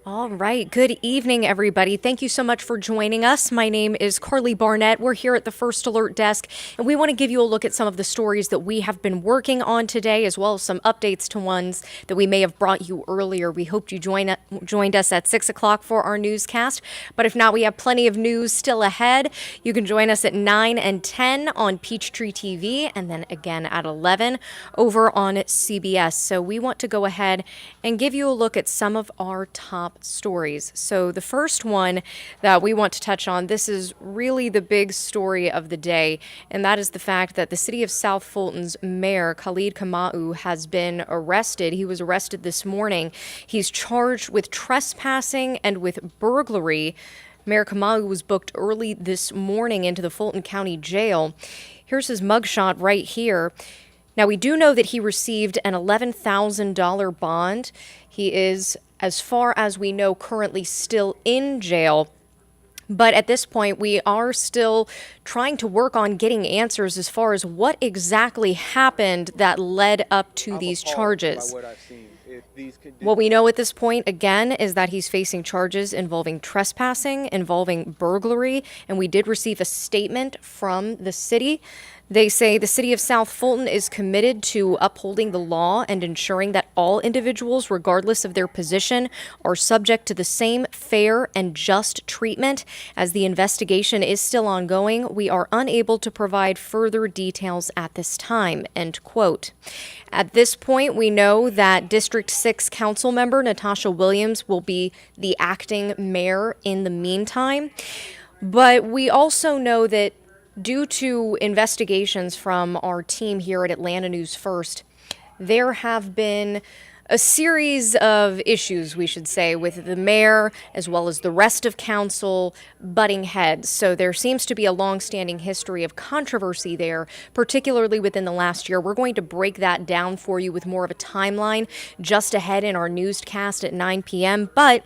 All right. Good evening, everybody. Thank you so much for joining us. My name is Karli Barnett. We're here at the First Alert Desk, and we want to give you a look at some of the stories that we have been working on today, as well as some updates to ones that we may have brought you earlier. We hoped you joined us at 6 o'clock for our newscast, but if not, we have plenty of news still ahead. You can join us at 9 and 10 on Peachtree TV, and then again at 11 over on CBS. So we want to go ahead and give you a look at some of our top stories. So the first one that we want to touch on, this is really the big story of the day, and that is the fact that the City of South Fulton's mayor, Khalid Kamau, has been arrested. He was arrested this morning. He's charged with trespassing and with burglary. Mayor Kamau was booked early this morning into the Fulton County Jail. Here's his mugshot right here. Now, we do know that he received an $11,000 bond. He is, as far as we know, currently still in jail. But at this point, we are still trying to work on getting answers as far as what exactly happened that led up to these charges. What we know at this point, again, is that he's facing charges involving trespassing, involving burglary, and we did receive a statement from the city. They say the City of South Fulton is committed to upholding the law and ensuring that all individuals, regardless of their position, are subject to the same fair and just treatment. As the investigation is still ongoing, we are unable to provide further details at this time, end quote. At this point, we know that District 6 Council member Natasha Williams will be the acting mayor in the meantime. But we also know that due to investigations from our team here at Atlanta News First, there have been a series of issues, we should say, with the mayor as well as the rest of council butting heads. So there seems to be a long-standing history of controversy there, particularly within the last year. We're going to break that down for you with more of a timeline just ahead in our newscast at 9 p.m. But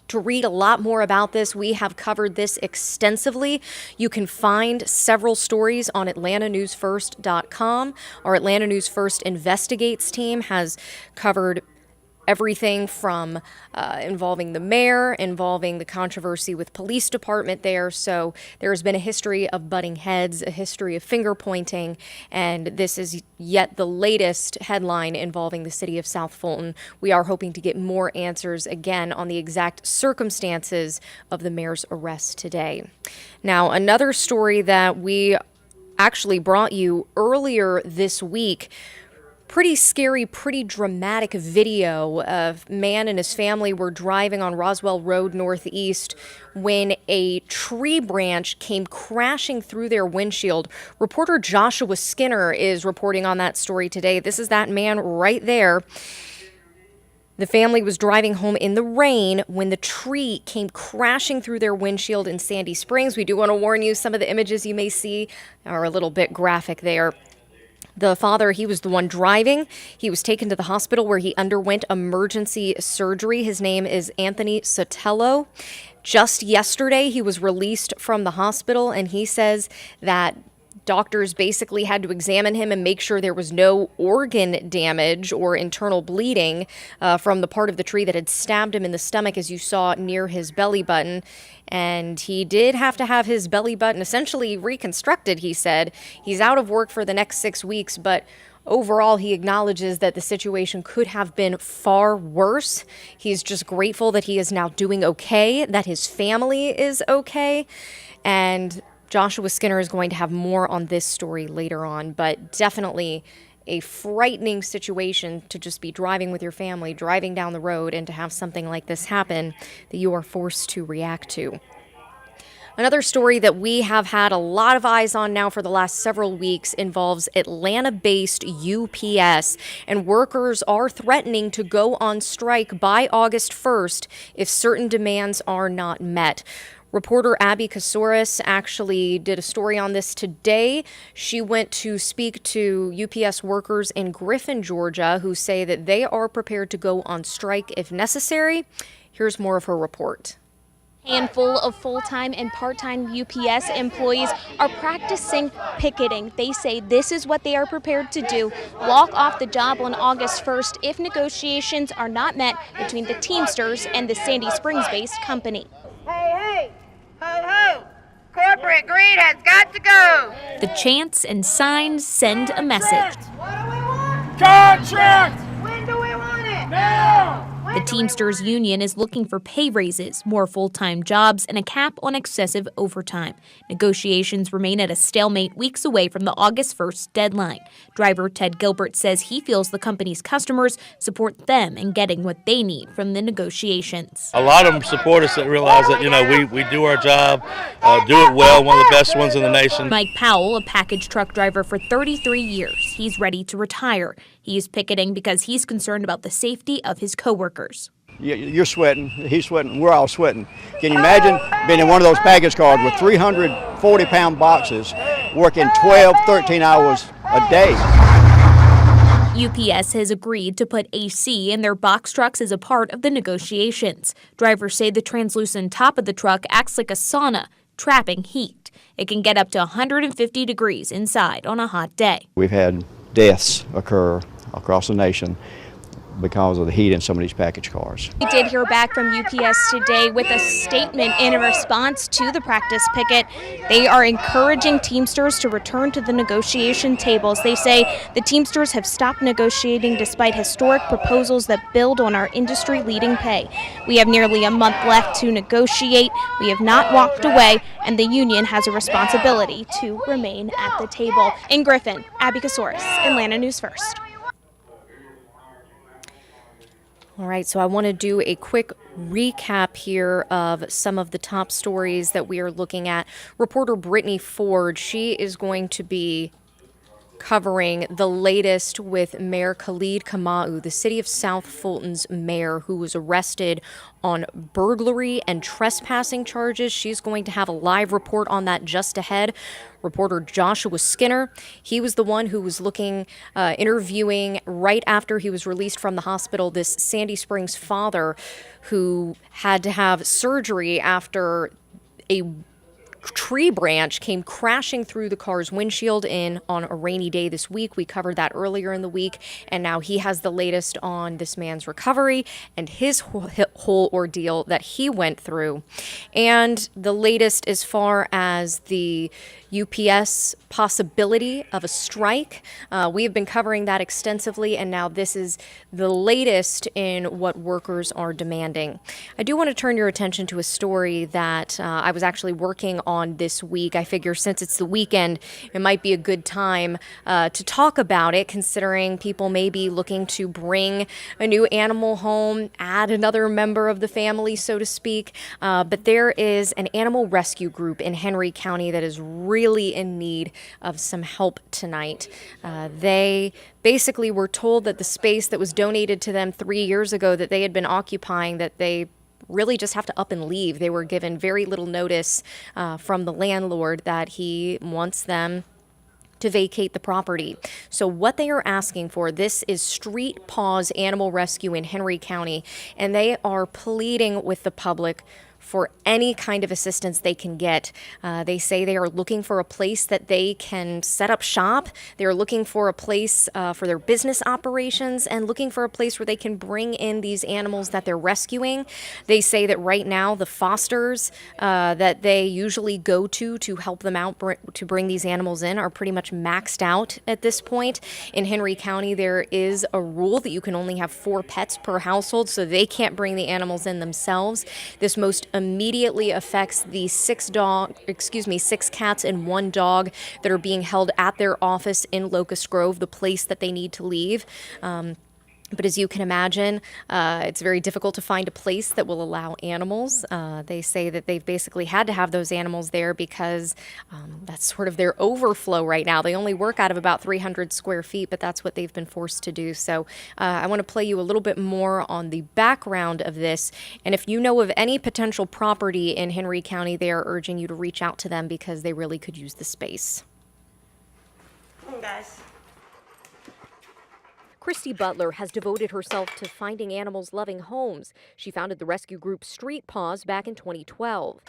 to read a lot more about this, we have covered this extensively. You can find several stories on atlantanewsfirst.com. Our Atlanta News First Investigates team has covered everything from involving the mayor, involving the controversy with police department there. So there has been a history of butting heads, a history of finger pointing, and this is yet the latest headline involving the City of South Fulton. We are hoping to get more answers again on the exact circumstances of the mayor's arrest today. Now, another story that we actually brought you earlier this week, pretty scary, pretty dramatic video. A man and his family were driving on Roswell Road Northeast when a tree branch came crashing through their windshield. Reporter Joshua Skinner is reporting on that story today. This is that man right there. The family was driving home in the rain when the tree came crashing through their windshield in Sandy Springs. We do want to warn you, some of the images you may see are a little bit graphic there. The father, he was the one driving. He was taken to the hospital where he underwent emergency surgery. His name is Anthony Sotelo. Just yesterday, he was released from the hospital, and he says that doctors basically had to examine him and make sure there was no organ damage or internal bleeding from the part of the tree that had stabbed him in the stomach, as you saw near his belly button. And he did have to have his belly button essentially reconstructed, he said. He's out of work for the next 6 weeks, but overall, he acknowledges that the situation could have been far worse. He's just grateful that he is now doing okay, that his family is okay, and Joshua Skinner is going to have more on this story later on, but definitely a frightening situation to just be driving with your family, driving down the road, and to have something like this happen that you are forced to react to. Another story that we have had a lot of eyes on now for the last several weeks involves Atlanta-based UPS, and workers are threatening to go on strike by August 1st if certain demands are not met. Reporter Abby Kasouris actually did a story on this today. She went to speak to UPS workers in Griffin, Georgia, who say that they are prepared to go on strike if necessary. Here's more of her report. Handful of full-time and part-time UPS employees are practicing picketing. They say this is what they are prepared to do, walk off the job on August 1st if negotiations are not met between the Teamsters and the Sandy Springs-based company. Hey, ho, ho! Corporate greed has got to go! The chants and signs send a message. What do we want? Contract! When do we want it? Now! The Teamsters Union is looking for pay raises, more full-time jobs, and a cap on excessive overtime. Negotiations remain at a stalemate weeks away from the August 1st deadline. Driver Ted Gilbert says he feels the company's customers support them in getting what they need from the negotiations. A lot of them support us that realize that, we do our job, do it well, one of the best ones in the nation. Mike Powell, a package truck driver for 33 years, he's ready to retire. He is picketing because he's concerned about the safety of his coworkers. You're sweating, he's sweating, we're all sweating. Can you imagine being in one of those package cars with 340-pound boxes, working 12, 13 hours a day? UPS has agreed to put AC in their box trucks as a part of the negotiations. Drivers say the translucent top of the truck acts like a sauna, trapping heat. It can get up to 150 degrees inside on a hot day. We've had deaths occur across the nation because of the heat in some of these package cars. We did hear back from UPS today with a statement in response to the practice picket. They are encouraging Teamsters to return to the negotiation tables. They say the Teamsters have stopped negotiating despite historic proposals that build on our industry-leading pay. We have nearly a month left to negotiate. We have not walked away, and the union has a responsibility to remain at the table. In Griffin, Abby Kasouris, Atlanta News First. All right, so I want to do a quick recap here of some of the top stories that we are looking at. Reporter Brittany Ford, she is going to be covering the latest with Mayor Khalid Kamau, the City of South Fulton's mayor, who was arrested on burglary and trespassing charges. She's going to have a live report on that just ahead. Reporter Joshua Skinner, he was the one who was interviewing right after he was released from the hospital, this Sandy Springs father who had to have surgery after a tree branch came crashing through the car's windshield on a rainy day this week. We covered that earlier in the week, and now he has the latest on this man's recovery and his whole ordeal that he went through, and the latest as far as the UPS possibility of a strike. We have been covering that extensively, and now this is the latest in what workers are demanding. I do want to turn your attention to a story that I was actually working on this week. I figure since it's the weekend, it might be a good time to talk about it, considering people may be looking to bring a new animal home, add another member of the family, so to speak. But there is an animal rescue group in Henry County that is really in need of some help tonight. They basically were told that the space that was donated to them 3 years ago that they had been occupying, that they really just have to up and leave. They were given very little notice from the landlord that he wants them to vacate the property. So what they are asking for, this is Street Paws Animal Rescue in Henry County, and they are pleading with the public for any kind of assistance they can get. They say they are looking for a place that they can set up shop. They're looking for a place for their business operations and looking for a place where they can bring in these animals that they're rescuing. They say that right now the fosters that they usually go to help them out to bring these animals in are pretty much maxed out at this point. In Henry County, there is a rule that you can only have 4 pets per household, so they can't bring the animals in themselves. This most immediately affects the 6 cats and 1 dog that are being held at their office in Locust Grove, the place that they need to leave. But as you can imagine, it's very difficult to find a place that will allow animals. They say that they've basically had to have those animals there because that's sort of their overflow right now. They only work out of about 300 square feet, but that's what they've been forced to do. So I want to play you a little bit more on the background of this. And if you know of any potential property in Henry County, they are urging you to reach out to them because they really could use the space. Guys. Christy Butler has devoted herself to finding animals loving homes. She founded the rescue group Street Paws back in 2012.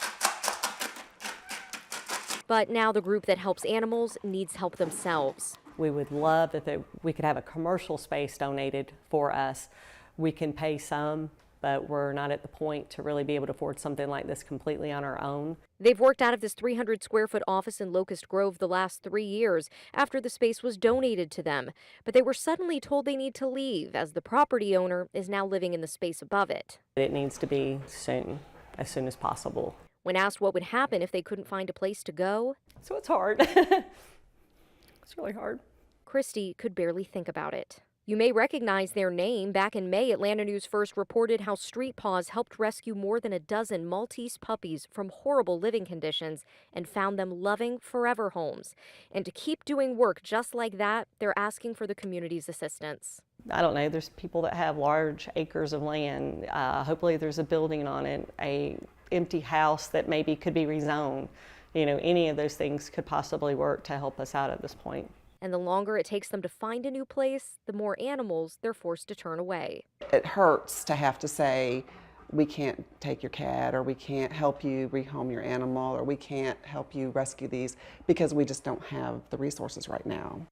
But now the group that helps animals needs help themselves. We would love if we could have a commercial space donated for us. We can pay some, but we're not at the point to really be able to afford something like this completely on our own. They've worked out of this 300-square-foot office in Locust Grove the last 3 years after the space was donated to them. But they were suddenly told they need to leave as the property owner is now living in the space above it. It needs to be soon, as soon as possible. When asked what would happen if they couldn't find a place to go, So it's hard. It's really hard. Christy could barely think about it. You may recognize their name. Back in May, Atlanta News First reported how Street Paws helped rescue more than a dozen Maltese puppies from horrible living conditions and found them loving forever homes. And to keep doing work just like that, they're asking for the community's assistance. I don't know, there's people that have large acres of land. Hopefully there's a building on it, a empty house that maybe could be rezoned. You know, any of those things could possibly work to help us out at this point. And the longer it takes them to find a new place, the more animals they're forced to turn away. It hurts to have to say, we can't take your cat, or we can't help you rehome your animal, or we can't help you rescue these, because we just don't have the resources right now.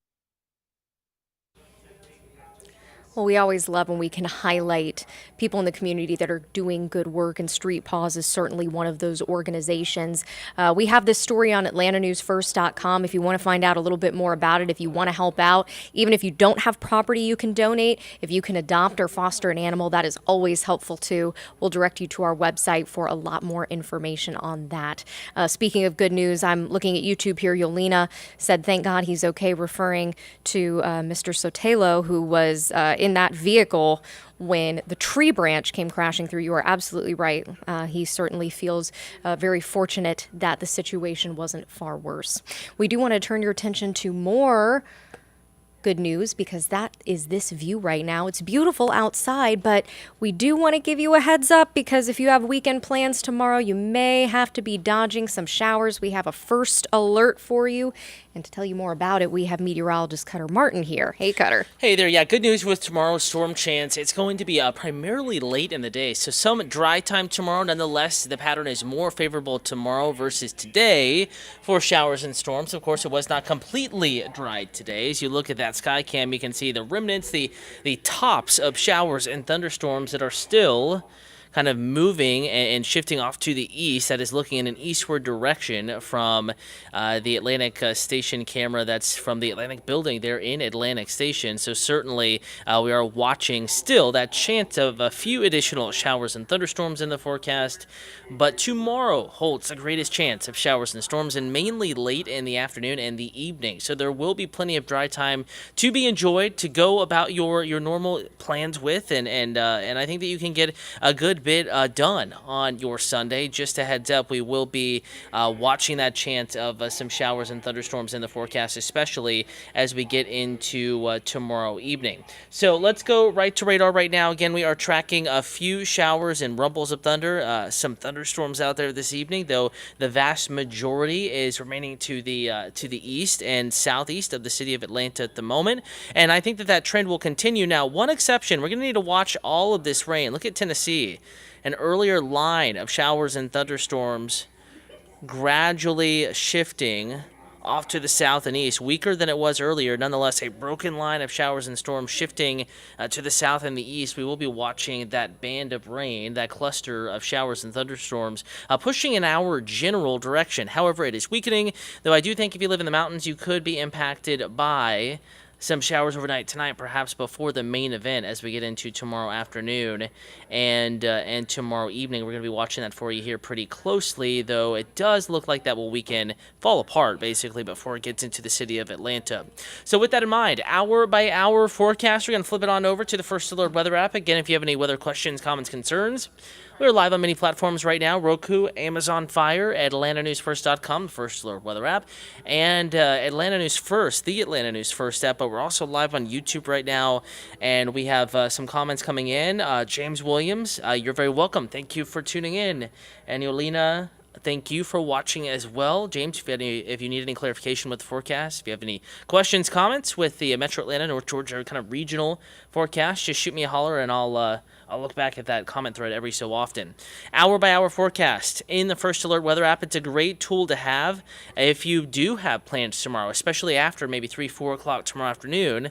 Well, we always love when we can highlight people in the community that are doing good work, and Street Paws is certainly one of those organizations. We have this story on AtlantaNewsFirst.com if you want to find out a little bit more about it, if you want to help out. Even if you don't have property you can donate, if you can adopt or foster an animal, that is always helpful too. We'll direct you to our website for a lot more information on that. Speaking of good news, I'm looking at YouTube here. Yolena said, thank God he's okay, referring to Mr. Sotelo, who was in that vehicle when the tree branch came crashing through. You are absolutely right. He certainly feels very fortunate that the situation wasn't far worse. We do want to turn your attention to more good news, because that is this view right now. It's beautiful outside, but we do want to give you a heads up, because if you have weekend plans tomorrow, you may have to be dodging some showers. We have a first alert for you. And to tell you more about it, we have meteorologist Cutter Martin here. Hey, Cutter. Hey there. Yeah, good news with tomorrow's storm chance. It's going to be primarily late in the day, so some dry time tomorrow. Nonetheless, the pattern is more favorable tomorrow versus today for showers and storms. Of course, it was not completely dry today. As you look at that sky cam, you can see the remnants, the tops of showers and thunderstorms that are still kind of moving and shifting off to the east. That is looking in an eastward direction from the Atlantic Station camera. That's from the Atlantic building there in Atlantic Station. So certainly we are watching still that chance of a few additional showers and thunderstorms in the forecast. But tomorrow holds the greatest chance of showers and storms, and mainly late in the afternoon and the evening. So there will be plenty of dry time to be enjoyed, to go about your normal plans with, and I think that you can get a good bit done on your Sunday. Just a heads up, we will be watching that chance of some showers and thunderstorms in the forecast, especially as we get into tomorrow evening. So let's go right to radar right now. Again, we are tracking a few showers and rumbles of thunder, some thunderstorms out there this evening, though the vast majority is remaining to the east and southeast of the city of Atlanta at the moment. And I think that trend will continue. Now, one exception, we're going to need to watch all of this rain. Look at Tennessee. An earlier line of showers and thunderstorms gradually shifting off to the south and east, weaker than it was earlier. Nonetheless, a broken line of showers and storms shifting to the south and the east. We will be watching that band of rain, that cluster of showers and thunderstorms, pushing in our general direction. However, it is weakening, though I do think if you live in the mountains, you could be impacted by some showers overnight tonight, perhaps before the main event as we get into tomorrow afternoon and tomorrow evening. We're going to be watching that for you here pretty closely, though it does look like that will weaken, fall apart basically before it gets into the city of Atlanta. So with that in mind, hour by hour forecast, we're going to flip it on over to the First Alert weather app. Again, if you have any weather questions, comments, concerns, we're live on many platforms right now: Roku, Amazon Fire, AtlantaNewsFirst.com, the First Alert weather app, and Atlanta News First, the Atlanta News First app. But we're also live on YouTube right now, and we have some comments coming in. James Williams, you're very welcome. Thank you for tuning in. And Yolena thank you for watching as well. James, if you need any clarification with the forecast, if you have any questions, comments with the Metro Atlanta, North Georgia kind of regional forecast, just shoot me a holler and I'll look back at that comment thread every so often. Hour by hour forecast in the First Alert Weather app. It's a great tool to have if you do have plans tomorrow, especially after maybe 3, 4 o'clock tomorrow afternoon.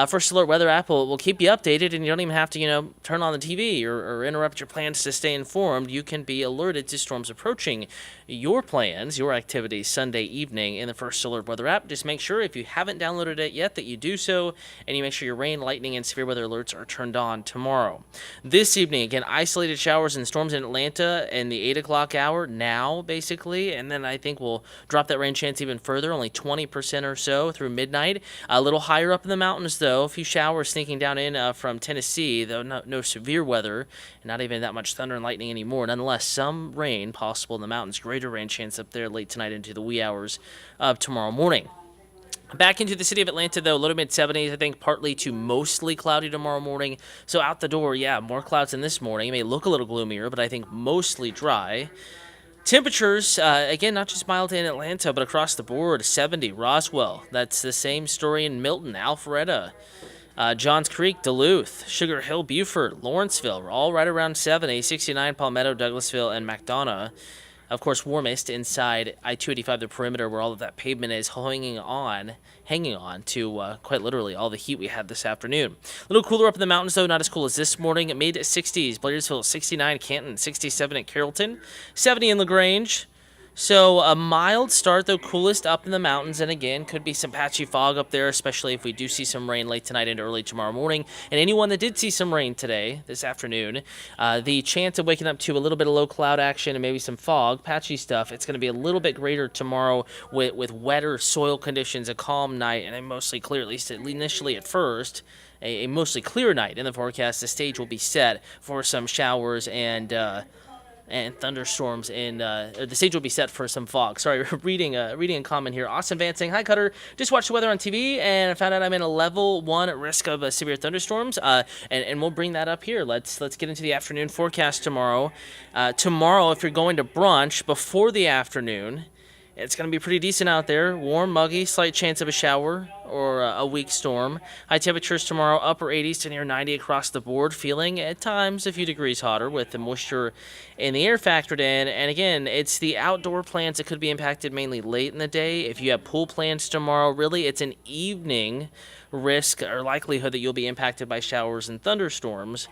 First Alert Weather app will keep you updated, and you don't even have to, turn on the TV or interrupt your plans to stay informed. You can be alerted to storms approaching your plans, your activities Sunday evening in the First Alert Weather app. Just make sure if you haven't downloaded it yet that you do so, and you make sure your rain, lightning, and severe weather alerts are turned on tomorrow. This evening, again, isolated showers and storms in Atlanta in the 8 o'clock hour now, basically, and then I think we'll drop that rain chance even further, only 20% or so through midnight. A little higher up in the mountains, though, a few showers sneaking down in from Tennessee, though no severe weather, and not even that much thunder and lightning anymore. Nonetheless, some rain possible in the mountains, greater rain chance up there late tonight into the wee hours of tomorrow morning. Back into the city of Atlanta, though, low to mid-70s, I think partly to mostly cloudy tomorrow morning. So out the door, more clouds than this morning. It may look a little gloomier, but I think mostly dry. Temperatures, again, not just mild in Atlanta, but across the board, 70, Roswell. That's the same story in Milton, Alpharetta, Johns Creek, Duluth, Sugar Hill, Beaufort, Lawrenceville. We're all right around 70, 69, Palmetto, Douglasville, and McDonough. Of course, warmest inside I-285, the perimeter, where all of that pavement is hanging on to quite literally all the heat we had this afternoon. A little cooler up in the mountains, though, not as cool as this morning. Mid-60s, Blairsville, 69, Canton, 67 at Carrollton, 70 in LaGrange. So a mild start, though, coolest up in the mountains, and again, could be some patchy fog up there, especially if we do see some rain late tonight into early tomorrow morning. And anyone that did see some rain today, this afternoon, the chance of waking up to a little bit of low cloud action and maybe some fog, patchy stuff, it's going to be a little bit greater tomorrow with wetter soil conditions, a calm night, and a mostly clear, at least initially at first, a mostly clear night in the forecast. The stage will be set for some showers and thunderstorms, and the stage will be set for some fog. Sorry, reading a comment here. Austin Vance saying, "Hi, Cutter. Just watched the weather on TV and I found out I'm in a level 1 at risk of severe thunderstorms." And we'll bring that up here. Let's get into the afternoon forecast tomorrow. Tomorrow, if you're going to brunch before the afternoon, it's going to be pretty decent out there. Warm, muggy, slight chance of a shower or a weak storm. High temperatures tomorrow, upper 80s to near 90 across the board. Feeling at times a few degrees hotter with the moisture in the air factored in. And again, it's the outdoor plans that could be impacted mainly late in the day. If you have pool plans tomorrow, really it's an evening risk or likelihood that you'll be impacted by showers and thunderstorms.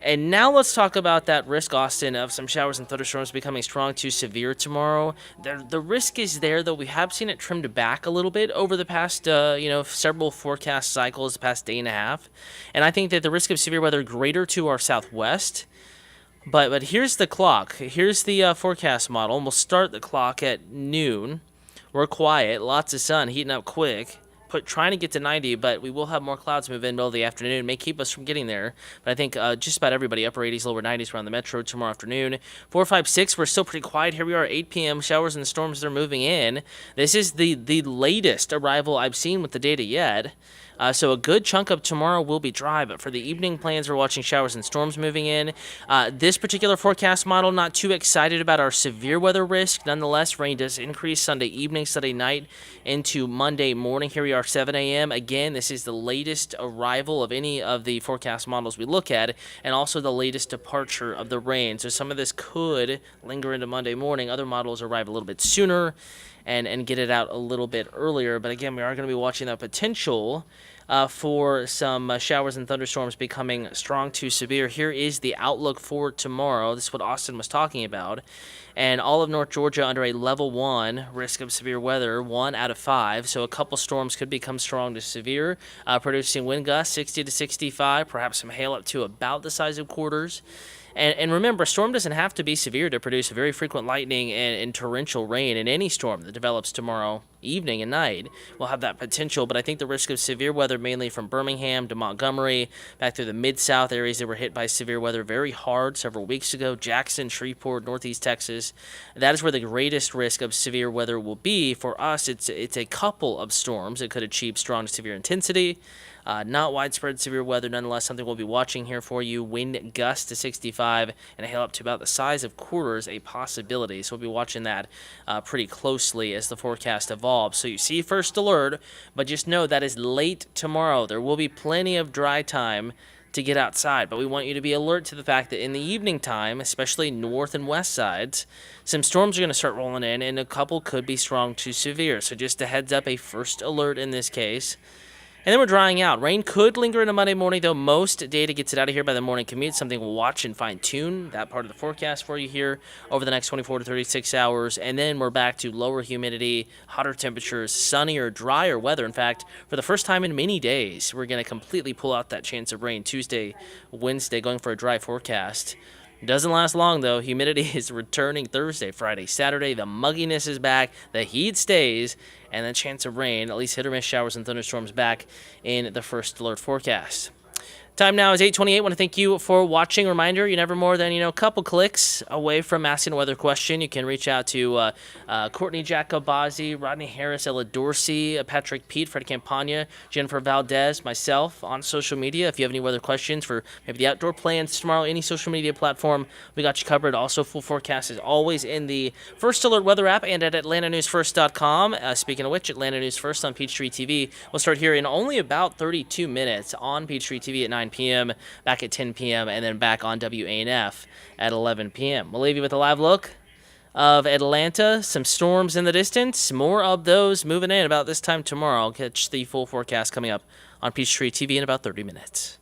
And now let's talk about that risk, Austin, of some showers and thunderstorms becoming strong to severe tomorrow. The risk is there, though we have seen it trimmed back a little bit over the past, several forecast cycles, the past day and a half. And I think that the risk of severe weather greater to our southwest. But here's the clock. Here's the forecast model. And we'll start the clock at noon. We're quiet, lots of sun, heating up quick. Trying to get to 90, but we will have more clouds move in middle of the afternoon. It may keep us from getting there, but I think just about everybody, upper 80s, lower 90s around the metro tomorrow afternoon. 4, 5, 6, we're still pretty quiet. Here we are at 8 p.m. Showers and storms, they're moving in. This is the latest arrival I've seen with the data yet. So a good chunk of tomorrow will be dry, but for the evening plans, we're watching showers and storms moving in. This particular forecast model, not too excited about our severe weather risk. Nonetheless, rain does increase Sunday evening, Sunday night into Monday morning. Here we are, 7 a.m. Again, this is the latest arrival of any of the forecast models we look at, and also the latest departure of the rain. So some of this could linger into Monday morning. Other models arrive a little bit sooner and get it out a little bit earlier. But again, we are going to be watching the potential for some showers and thunderstorms becoming strong to severe. Here is the outlook for tomorrow. This is what Austin was talking about. And all of North Georgia under a level 1 risk of severe weather, 1 out of 5. So a couple storms could become strong to severe, producing wind gusts 60 to 65, perhaps some hail up to about the size of quarters. And remember, a storm doesn't have to be severe to produce very frequent lightning and torrential rain. In any storm that develops tomorrow evening and night will have that potential. But I think the risk of severe weather, mainly from Birmingham to Montgomery, back through the Mid-South areas that were hit by severe weather very hard several weeks ago, Jackson, Shreveport, Northeast Texas, that is where the greatest risk of severe weather will be. For us, it's a couple of storms that could achieve strong to severe intensity. Not widespread severe weather, nonetheless, something we'll be watching here for you. Wind gusts to 65 and a hail up to about the size of quarters, a possibility. So we'll be watching that pretty closely as the forecast evolves. So you see first alert, but just know that is late tomorrow. There will be plenty of dry time to get outside, but we want you to be alert to the fact that in the evening time, especially north and west sides, some storms are going to start rolling in, and a couple could be strong to severe. So just a heads up, a first alert in this case. And then we're drying out. Rain could linger into Monday morning, though most data gets it out of here by the morning commute. Something we'll watch and fine-tune that part of the forecast for you here over the next 24 to 36 hours. And then we're back to lower humidity, hotter temperatures, sunnier, drier weather. In fact, for the first time in many days, we're going to completely pull out that chance of rain Tuesday, Wednesday, going for a dry forecast. Doesn't last long, though. Humidity is returning Thursday, Friday, Saturday. The mugginess is back. The heat stays. And the chance of rain, at least hit-or-miss showers and thunderstorms, back in the first alert forecast. Time now is 8:28. I want to thank you for watching. Reminder, you're never more than, a couple clicks away from asking a weather question. You can reach out to Courtney Jacobazzi, Rodney Harris, Ella Dorsey, Patrick Pete, Freddie Campagna, Jennifer Valdez, myself on social media. If you have any weather questions for maybe the outdoor plans tomorrow, any social media platform, we got you covered. Also, full forecast is always in the First Alert Weather app and at AtlantaNewsFirst.com. Speaking of which, Atlanta News First on Peachtree TV. We'll start here in only about 32 minutes on Peachtree TV at 9 p.m., back at 10 p.m., and then back on WANF at 11 p.m. We'll leave you with a live look of Atlanta, some storms in the distance, more of those moving in about this time tomorrow. I'll catch the full forecast coming up on Peachtree TV in about 30 minutes.